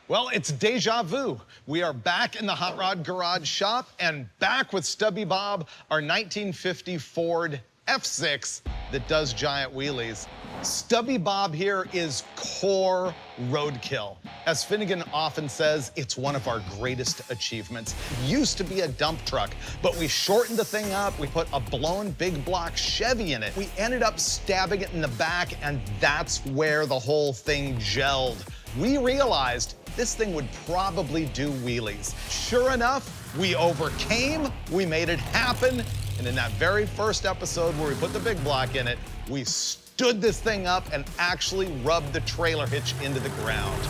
Well, it's deja vu. We are back in the Hot Rod Garage shop and back with Stubby Bob, our 1950 Ford F6 that does giant wheelies. Stubby Bob here is core roadkill. As Finnegan often says, it's one of our greatest achievements. Used to be a dump truck, but we shortened the thing up. We put a blown big block Chevy in it. We ended up stabbing it in the back, and that's where the whole thing gelled. We realized this thing would probably do wheelies. Sure enough, we overcame, we made it happen, and in that very first episode where we put the big block in it, we stood this thing up and actually rubbed the trailer hitch into the ground.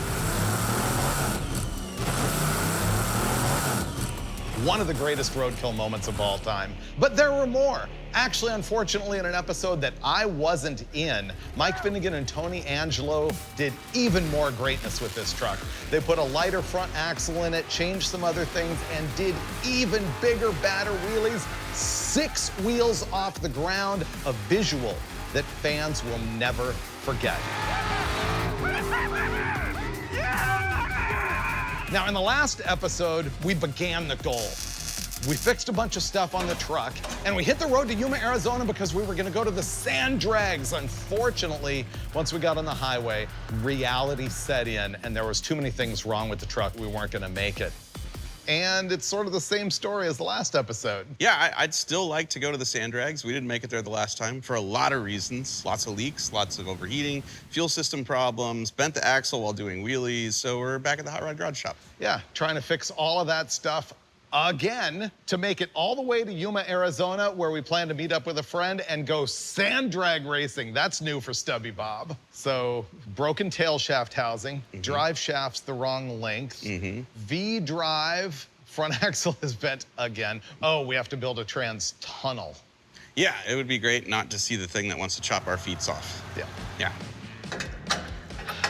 One of the greatest roadkill moments of all time. But there were more. Actually, unfortunately, in an episode that I wasn't in, Mike Finnegan and Tony Angelo did even more greatness with this truck. They put a lighter front axle in it, changed some other things, and did even bigger, badder wheelies. 6 wheels off the ground, a visual that fans will never forget. Now, in the last episode, we began the goal. We fixed a bunch of stuff on the truck, and we hit the road to Yuma, Arizona because we were gonna go to the sand drags. Unfortunately, once we got on the highway, reality set in, and there was too many things wrong with the truck. We weren't gonna make it. And it's sort of the same story as the last episode. Yeah, I'd still like to go to the sand drags. We didn't make it there the last time for a lot of reasons. Lots of leaks, lots of overheating, fuel system problems, bent the axle while doing wheelies. So we're back at the Hot Rod Garage shop. Yeah, trying to fix all of that stuff again to make it all the way to Yuma, Arizona, where we plan to meet up with a friend and go sand drag racing. That's new for Stubby Bob. So broken tail shaft housing, drive shaft's the wrong length, V-drive, front axle is bent again. Oh, we have to build a trans tunnel. Yeah, it would be great not to see the thing that wants to chop our feet off. Yeah. Yeah.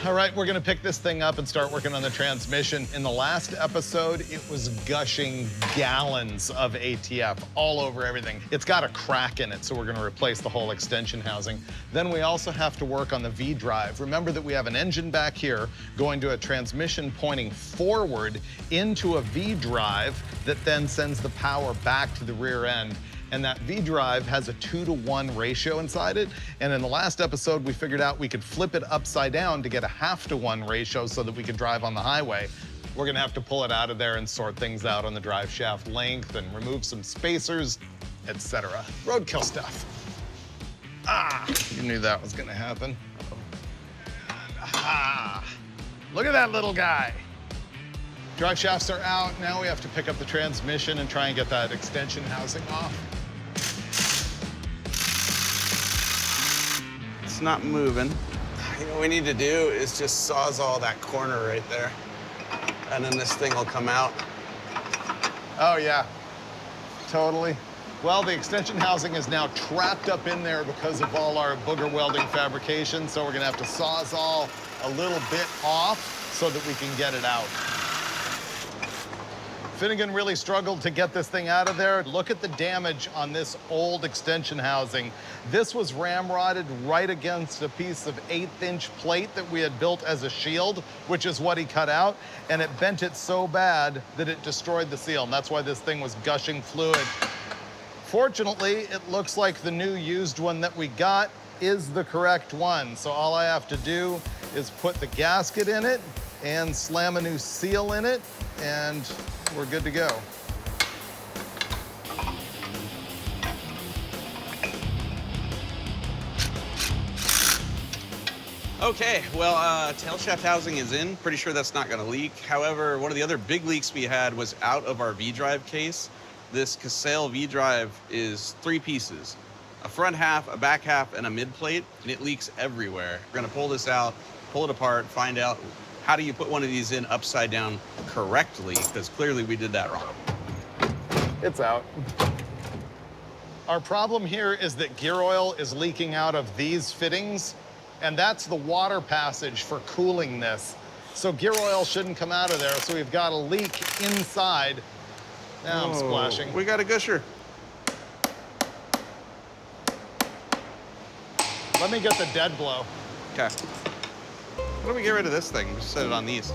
All right, we're gonna pick this thing up and start working on the transmission. In the last episode, it was gushing gallons of ATF all over everything. It's got a crack in it, so we're gonna replace the whole extension housing. Then we also have to work on the V-drive. Remember that we have an engine back here going to a transmission pointing forward into a V-drive that then sends the power back to the rear end. And that V-drive has a 2-to-1 ratio inside it. And in the last episode, we figured out we could flip it upside down to get a 1/2-to-1 ratio so that we could drive on the highway. We're gonna have to pull it out of there and sort things out on the drive shaft length and remove some spacers, etc. Roadkill stuff. Ah, you knew that was gonna happen. Ah, look at that little guy. Drive shafts are out. Now we have to pick up the transmission and try and get that extension housing off. It's not moving. You know what we need to do is just sawzall that corner right there. And then this thing will come out. Oh, yeah, totally. Well, the extension housing is now trapped up in there because of all our booger welding fabrication, so we're gonna have to sawzall a little bit off so that we can get it out. Finnegan really struggled to get this thing out of there. Look at the damage on this old extension housing. This was ramrodded right against a piece of 1/8-inch plate that we had built as a shield, which is what he cut out, and it bent it so bad that it destroyed the seal, and that's why this thing was gushing fluid. Fortunately, it looks like the new used one that we got is the correct one, so all I have to do is put the gasket in it and slam a new seal in it, and we're good to go. Okay, well, tail shaft housing is in. Pretty sure that's not gonna leak. However, one of the other big leaks we had was out of our V-drive case. This Casale V-drive is 3 pieces. A front half, a back half, and a mid plate, and it leaks everywhere. We're gonna pull this out, pull it apart, find out how do you put one of these in upside down correctly, because clearly we did that wrong. It's out. Our problem here is that gear oil is leaking out of these fittings, and that's the water passage for cooling this. So gear oil shouldn't come out of there, so we've got a leak inside. Now I'm splashing. We got a gusher. Let me get the dead blow. Okay. How do we get rid of this thing? Just set it on these.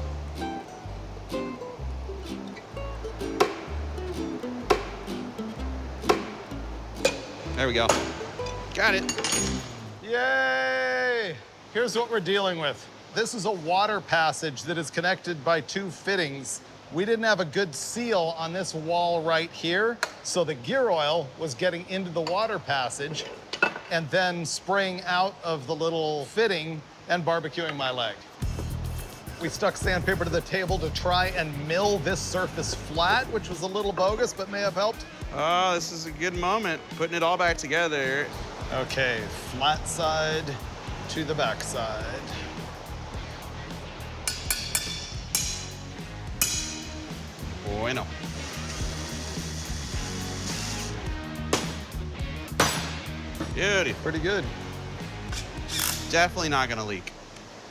There we go. Got it. Yay! Here's what we're dealing with. This is a water passage that is connected by 2 fittings. We didn't have a good seal on this wall right here, so the gear oil was getting into the water passage and then spraying out of the little fitting and barbecuing my leg. We stuck sandpaper to the table to try and mill this surface flat, which was a little bogus, but may have helped. Oh, this is a good moment. Putting it all back together. Okay, flat side to the back side. Bueno. Beauty. Pretty good. Definitely not gonna leak.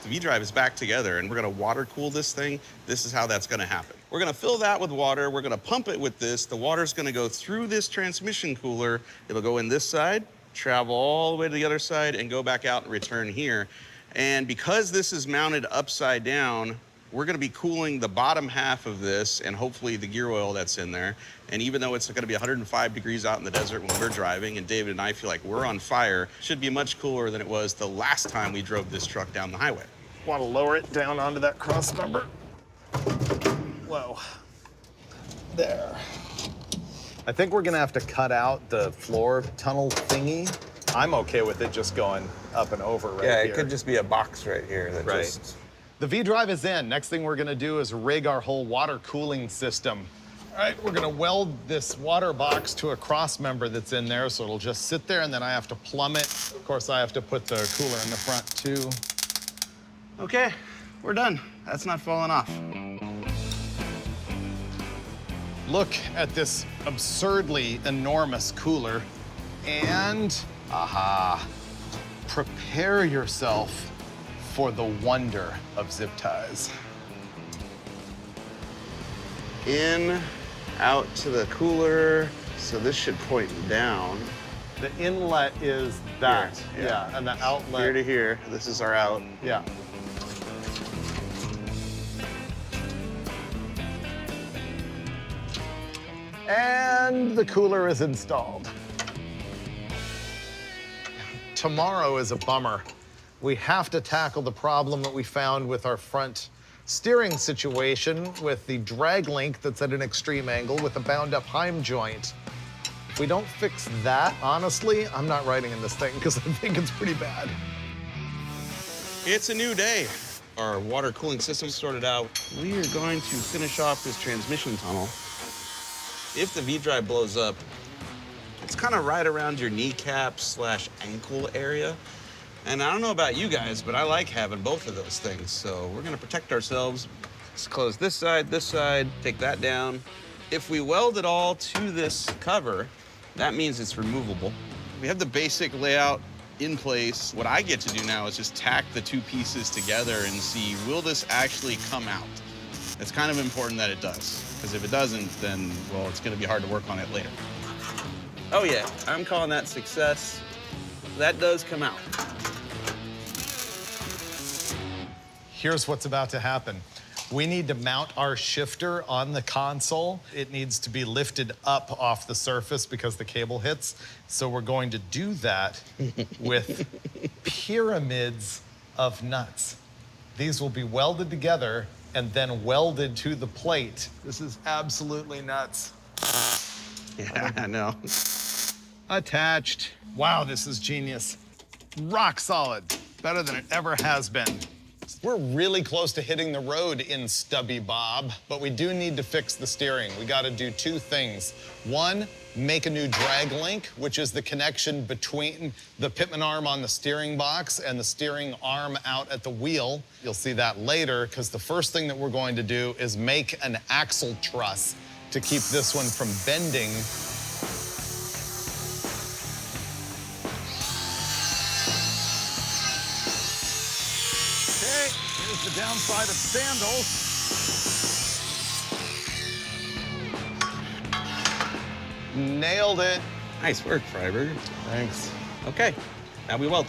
The V-Drive is back together and we're gonna water cool this thing. This is how that's gonna happen. We're gonna fill that with water. We're gonna pump it with this. The water's gonna go through this transmission cooler. It'll go in this side, travel all the way to the other side and go back out and return here. And because this is mounted upside down, we're gonna be cooling the bottom half of this and hopefully the gear oil that's in there. And even though it's gonna be 105 degrees out in the desert when we're driving, and David and I feel like we're on fire, it should be much cooler than it was the last time we drove this truck down the highway. Want to lower it down onto that cross member. Whoa. There. I think we're gonna have to cut out the floor tunnel thingy. I'm okay with it just going up and over right here. Yeah, it could just be a box right here that Right. just... The V-Drive is in. Next thing we're gonna do is rig our whole water cooling system. All right, we're gonna weld this water box to a cross member that's in there, so it'll just sit there, and then I have to plumb it. Of course, I have to put the cooler in the front too. Okay, we're done. That's not falling off. Look at this absurdly enormous cooler, and aha, prepare yourself for the wonder of zip ties. In, out to the cooler. So this should point down. The inlet is that, Here, yeah, and the outlet. Here to here. This is our out. Yeah. And the cooler is installed. Tomorrow is a bummer. We have to tackle the problem that we found with our front steering situation with the drag link that's at an extreme angle with a bound-up Heim joint. If we don't fix that, honestly, I'm not riding in this thing because I think it's pretty bad. It's a new day. Our water cooling system sorted out. We are going to finish off this transmission tunnel. If the V-Drive blows up, it's kind of right around your kneecap / ankle area. And I don't know about you guys, but I like having both of those things. So we're gonna protect ourselves. Let's close this side, take that down. If we weld it all to this cover, that means it's removable. We have the basic layout in place. What I get to do now is just tack the 2 pieces together and see, will this actually come out? It's kind of important that it does, because if it doesn't, then, well, it's gonna be hard to work on it later. Oh yeah, I'm calling that success. That does come out. Here's what's about to happen. We need to mount our shifter on the console. It needs to be lifted up off the surface because the cable hits. So we're going to do that with pyramids of nuts. These will be welded together and then welded to the plate. This is absolutely nuts. Yeah, I know. Attached. Wow, this is genius. Rock solid. Better than it ever has been. We're really close to hitting the road in Stubby Bob, but we do need to fix the steering. We gotta do 2 things. One, make a new drag link, which is the connection between the pitman arm on the steering box and the steering arm out at the wheel. You'll see that later, because the first thing that we're going to do is make an axle truss to keep this one from bending. The downside of sandals. Nailed it. Nice work, Freiburger. Thanks. Okay, now we weld.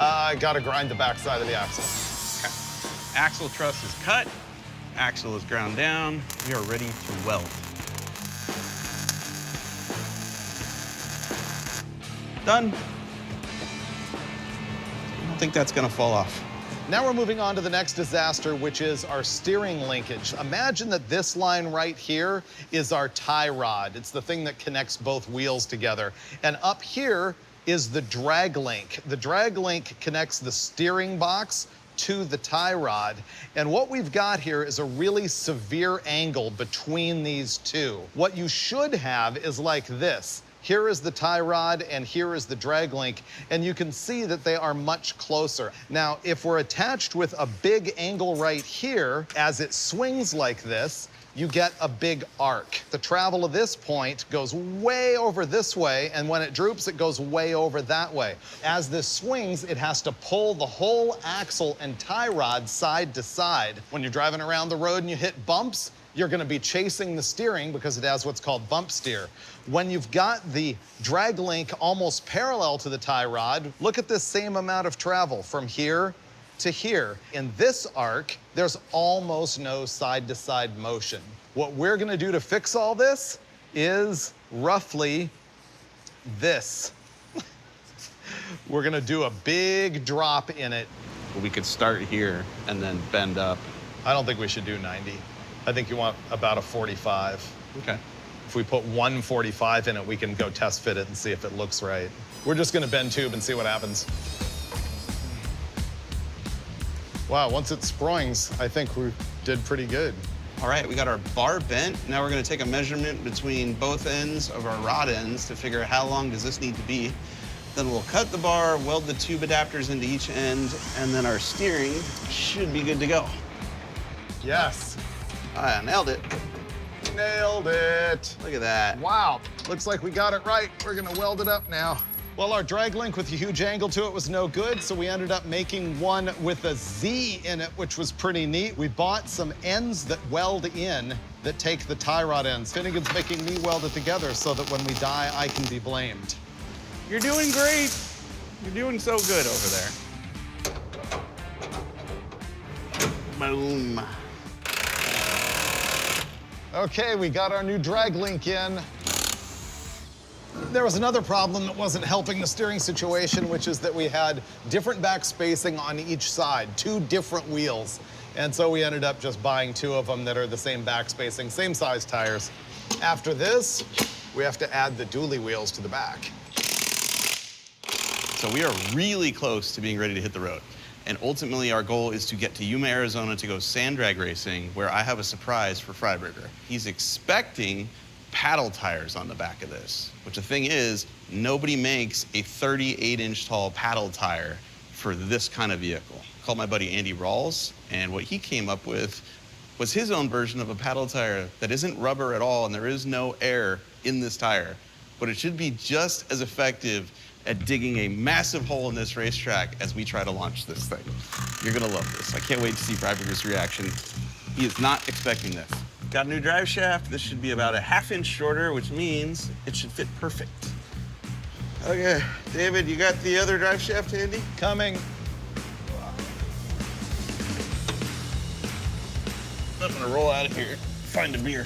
I gotta grind the backside of the axle. Okay. Axle truss is cut. Axle is ground down. We are ready to weld. Done. I don't think that's gonna fall off. Now we're moving on to the next disaster, which is our steering linkage. Imagine that this line right here is our tie rod. It's the thing that connects both wheels together. And up here is the drag link. The drag link connects the steering box to the tie rod. And what we've got here is a really severe angle between these two. What you should have is like this. Here is the tie rod and here is the drag link, and you can see that they are much closer. Now, if we're attached with a big angle right here, as it swings like this, you get a big arc. The travel of this point goes way over this way, and when it droops, it goes way over that way. As this swings, it has to pull the whole axle and tie rod side to side. When you're driving around the road and you hit bumps, you're gonna be chasing the steering because it has what's called bump steer. When you've got the drag link almost parallel to the tie rod, look at this same amount of travel from here to here. In this arc, there's almost no side-to-side motion. What we're gonna do to fix all this is roughly this. We're gonna do a big drop in it. We could start here and then bend up. I don't think we should do 90. I think you want about a 45. Okay. If we put 145 in it, we can go test fit it and see if it looks right. We're just gonna bend tube and see what happens. Wow, once it springs, I think we did pretty good. All right, we got our bar bent. Now we're gonna take a measurement between both ends of our rod ends to figure out how long does this need to be. Then we'll cut the bar, weld the tube adapters into each end, and then our steering should be good to go. Yes. I nailed it. Nailed it. Look at that. Wow, looks like we got it right. We're gonna weld it up now. Well, our drag link with a huge angle to it was no good, so we ended up making one with a Z in it, which was pretty neat. We bought some ends that weld in that take the tie rod ends. Finnegan's making me weld it together so that when we die, I can be blamed. You're doing great. You're doing so good over there. Boom. Okay, we got our new drag link in. There was another problem that wasn't helping the steering situation, which is that we had different back spacing on each side, 2 different wheels. And so we ended up just buying 2 of them that are the same back spacing, same size tires. After this, we have to add the dually wheels to the back. So we are really close to being ready to hit the road. And ultimately, our goal is to get to Yuma, Arizona to go sand drag racing, where I have a surprise for Freiburger. He's expecting paddle tires on the back of this, which the thing is, nobody makes a 38-inch tall paddle tire for this kind of vehicle. I called my buddy Andy Rawls, and what he came up with was his own version of a paddle tire that isn't rubber at all, and there is no air in this tire, but it should be just as effective at digging a massive hole in this racetrack as we try to launch this thing. You're gonna love this. I can't wait to see Freiburger's reaction. He is not expecting this. Got a new drive shaft. This should be about a 1/2 inch shorter, which means it should fit perfect. Okay, David, you got the other drive shaft handy? Coming. I'm gonna roll out of here, find a beer.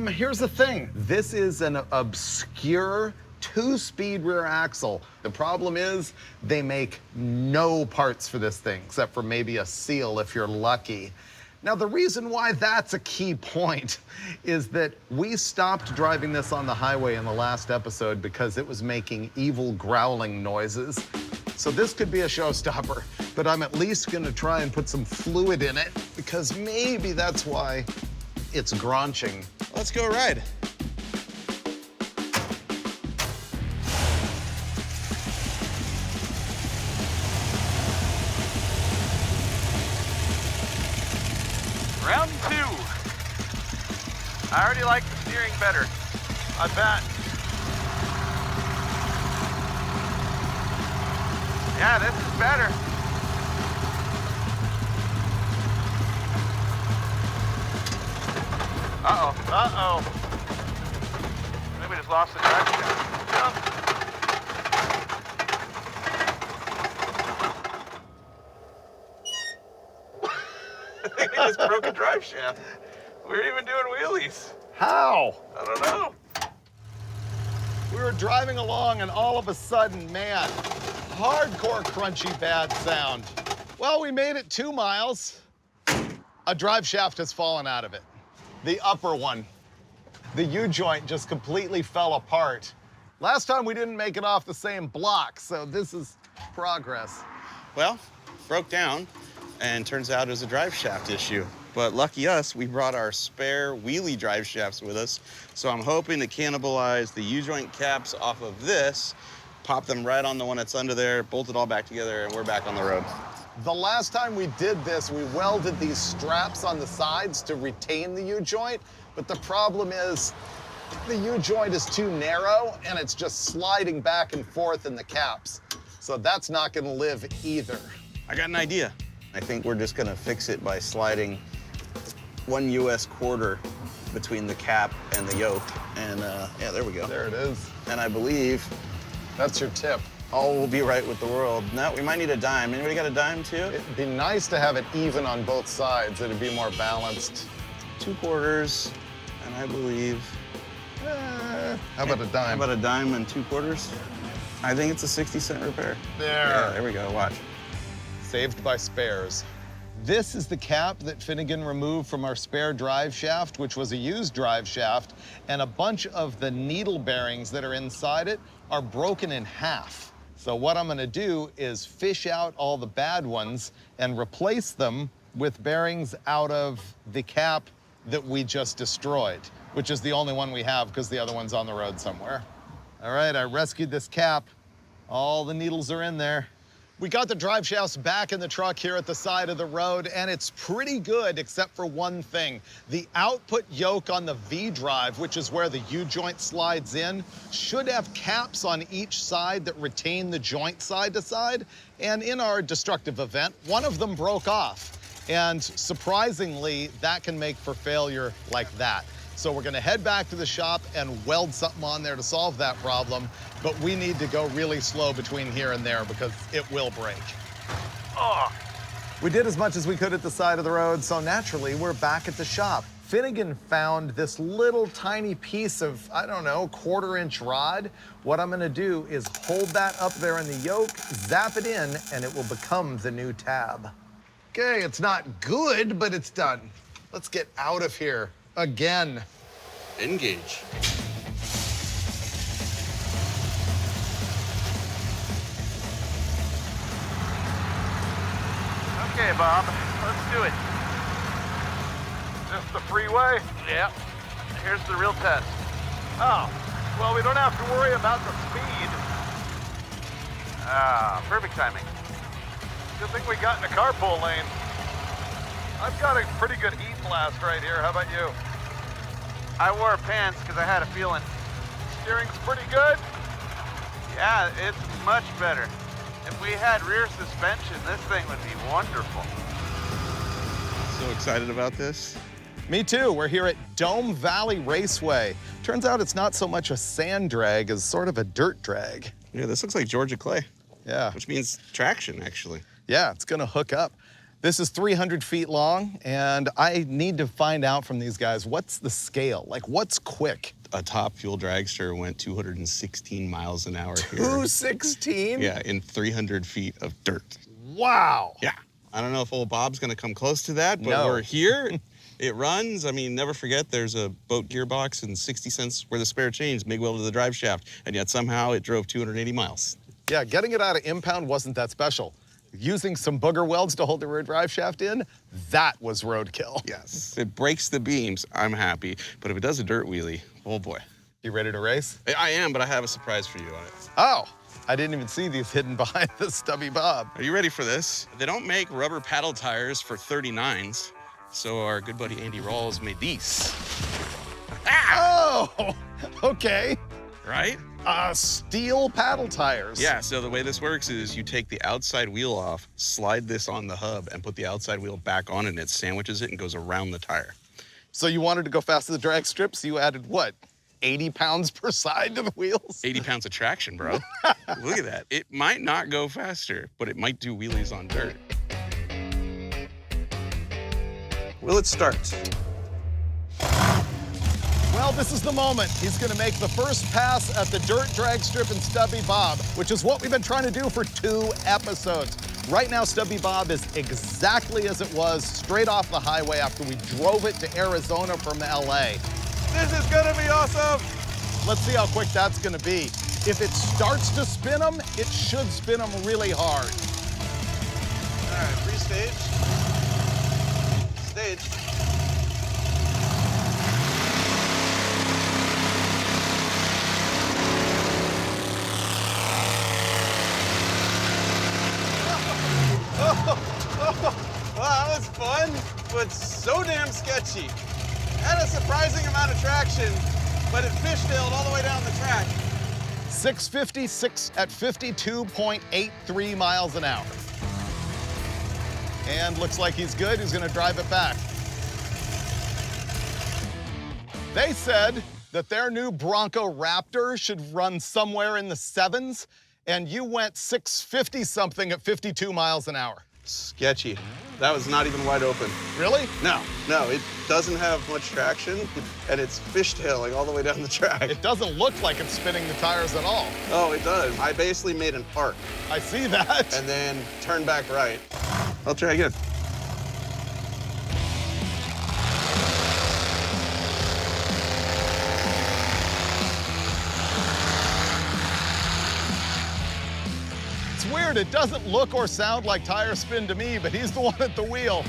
Here's the thing. This is an obscure 2-speed rear axle. The problem is they make no parts for this thing, except for maybe a seal if you're lucky. Now, the reason why that's a key point is that we stopped driving this on the highway in the last episode because it was making evil growling noises. So this could be a showstopper, but I'm at least gonna try and put some fluid in it because maybe that's why it's gronching. Let's go ride. Round 2. I already like the steering better. I bet. Yeah, this is better. Uh-oh, uh-oh. I think we just lost the drive shaft. I think we just broke a drive shaft. We weren't even doing wheelies. How? I don't know. We were driving along and all of a sudden, man, hardcore crunchy bad sound. Well, we made it 2 miles. A drive shaft has fallen out of it. The upper one. The U-joint just completely fell apart. Last time we didn't make it off the same block, so this is progress. Well, broke down, and turns out it was a drive shaft issue. But lucky us, we brought our spare wheelie drive shafts with us, so I'm hoping to cannibalize the U-joint caps off of this, pop them right on the one that's under there, bolt it all back together, and we're back on the road. The last time we did this, we welded these straps on the sides to retain the U-joint, but the problem is the U-joint is too narrow and it's just sliding back and forth in the caps. So that's not gonna live either. I got an idea. I think we're just gonna fix it by sliding 1 US quarter between the cap and the yoke. And yeah, there we go. There it is. And I believe That's your tip. all will be right with the world. No, we might need a dime. Anybody got a dime too? It'd be nice to have it even on both sides. It'd be more balanced. 2 quarters, and I believe. How about a dime? How about a dime and 2 quarters? I think it's a 60-cent repair. There. Yeah, there we go, watch. Saved by spares. This is the cap that Finnegan removed from our spare drive shaft, which was a used drive shaft, and a bunch of the needle bearings that are inside it are broken in half. So what I'm gonna do is fish out all the bad ones and replace them with bearings out of the cap that we just destroyed, which is the only one we have because the other one's on the road somewhere. All right, I rescued this cap. All the needles are in there. We got the drive shafts back in the truck here at the side of the road, and it's pretty good except for one thing. The output yoke on the V-drive, which is where the U-joint slides in, should have caps on each side that retain the joint side to side. And in our destructive event, one of them broke off. And surprisingly, that can make for failure like that. So we're gonna head back to the shop and weld something on there to solve that problem, but we need to go really slow between here and there because it will break. Oh, We did as much as we could at the side of the road, so naturally we're back at the shop. Finnegan found this little tiny piece of, I don't know, 1/4-inch rod. What I'm gonna do is hold that up there in the yoke, zap it in, and it will become the new tab. Okay, it's not good, but it's done. Let's get out of here again. Engage. okay, Bob. Let's do it. Just the freeway? Yep. Here's the real test. Oh, well, we don't have to worry about the speed. Ah, perfect timing. Good thing we got in a carpool lane. I've got a pretty good heat blast right here. How about you? I wore pants because I had a feeling. Steering's pretty good? Yeah, it's much better. If we had rear suspension, this thing would be wonderful. So excited about this. Me too. We're here at Dome Valley Raceway. Turns out it's not so much a sand drag as sort of a dirt drag. Yeah, this looks like Georgia clay, Yeah. which means traction, actually. Yeah, it's gonna hook up. This is 300 feet long, and I need to find out from these guys, what's the scale? Like, what's quick? A top fuel dragster went 216 miles an hour here. 216? Yeah, in 300 feet of dirt. Wow. Yeah. I don't know if old Bob's gonna come close to that, but No. we're here. It runs. I mean, never forget there's a boat gearbox and 60 cents worth of spare change, MIG welded to the drive shaft, and yet somehow it drove 280 miles. Yeah, getting it out of impound wasn't that special. Using some booger welds to hold the rear drive shaft in, that was roadkill. Yes. If it breaks the beams, I'm happy. But if it does a dirt wheelie, oh boy. You ready to race? I am, but I have a surprise for you on it. Oh, I didn't even see these hidden behind the Stubby Bob. Are you ready for this? They don't make rubber paddle tires for 39s, so our good buddy Andy Rawls made these. Oh, okay. Right? Steel paddle tires. Yeah, so the way this works is you take the outside wheel off, slide this on the hub, and put the outside wheel back on, and it sandwiches it and goes around the tire. So you wanted to go fast to the drag strip, so you added what? 80 pounds per side to the wheels? 80 pounds of traction, bro. Look at that. It might not go faster, but it might do wheelies on dirt. Will it start? Well, this is the moment. He's gonna make the first pass at the dirt drag strip in Stubby Bob, which is what we've been trying to do for 2 episodes. Right now, Stubby Bob is exactly as it was straight off the highway after we drove it to Arizona from LA. This is gonna be awesome. Let's see how quick that's gonna be. If it starts to spin him, it should spin him really hard. All right, free stage. Stage. Wow, that was fun, but so damn sketchy. Had a surprising amount of traction, but it fishtailed all the way down the track. 656 at 52.83 miles an hour. And looks like he's good. He's gonna drive it back. They said that their new Bronco Raptor should run somewhere in the 7s, and you went 650 something at 52 miles an hour. Sketchy. That was not even wide open. Really? No, it doesn't have much traction, and it's fishtailing all the way down the track. It doesn't look like it's spinning the tires at all. Oh, it does. I basically made an arc I see that. and then turned back right. I'll try again. It's weird, it doesn't look or sound like tire spin to me, but he's the one at the wheel.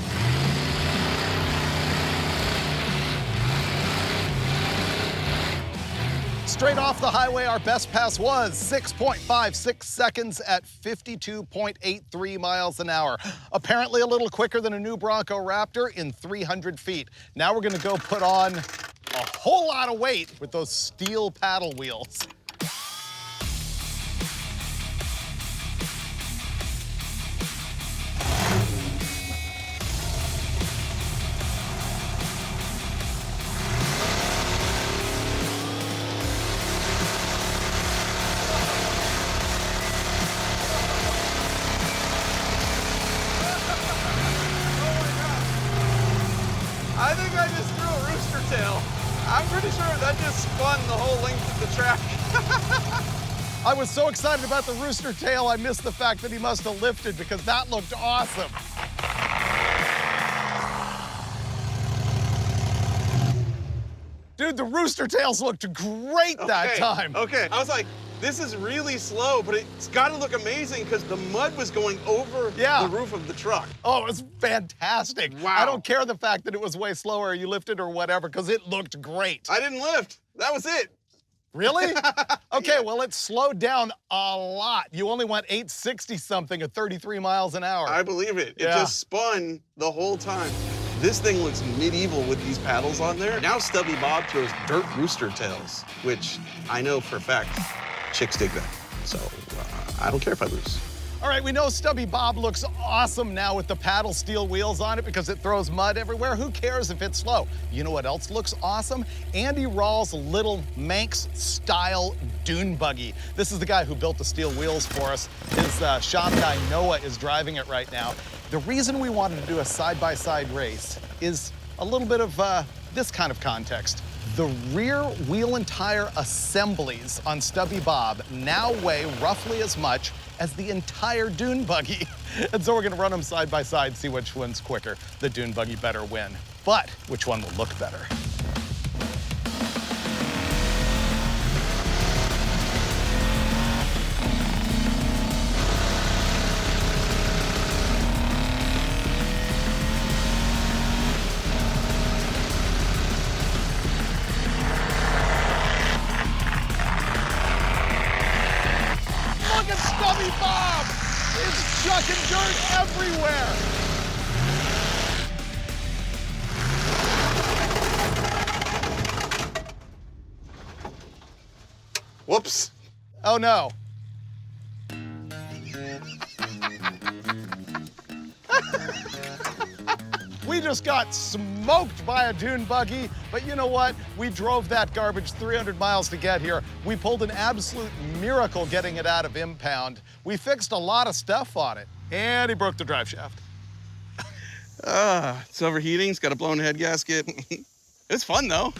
Straight off the highway, our best pass was 6.56 seconds at 52.83 miles an hour. Apparently a little quicker than a new Bronco Raptor in 300 feet. Now we're gonna go put on a whole lot of weight with those steel paddle wheels. I think I just threw a rooster tail. I'm pretty sure that just spun the whole length of the track. I was so excited about the rooster tail, I missed the fact that he must have lifted because that looked awesome. Dude, the rooster tails looked great that time. Okay, I was like, this is really slow, but it's got to look amazing because the mud was going over the roof of the truck. Oh, it was fantastic. Wow. I don't care the fact that it was way slower or you lifted or whatever because it looked great. I didn't lift. That was it. Really? Okay, well, it slowed down a lot. You only went 860 something at 33 miles an hour. I believe it. It Yeah. just spun the whole time. This thing looks medieval with these paddles on there. Now Stubby Bob throws dirt rooster tails, which I know for a fact chicks dig that. So I don't care if I lose. All right, we know Stubby Bob looks awesome now with the paddle steel wheels on it because it throws mud everywhere. Who cares if it's slow? You know what else looks awesome? Andy Rawls' little Manx-style dune buggy. This is the guy who built the steel wheels for us. His shop guy, Noah, is driving it right now. The reason we wanted to do a side-by-side race is a little bit of this kind of context. The rear wheel and tire assemblies on Stubby Bob now weigh roughly as much as the entire dune buggy. And so we're gonna run them side by side, see which one's quicker. The dune buggy better win. But which one will look better? Look at Stubby Bob! It's chucking dirt everywhere! Whoops. Oh no. We just got smoked by a dune buggy, but you know what? We drove that garbage 300 miles to get here. We pulled an absolute miracle getting it out of impound. We fixed a lot of stuff on it, and he broke the drive shaft. It's overheating. It's got a blown head gasket. It's fun, though.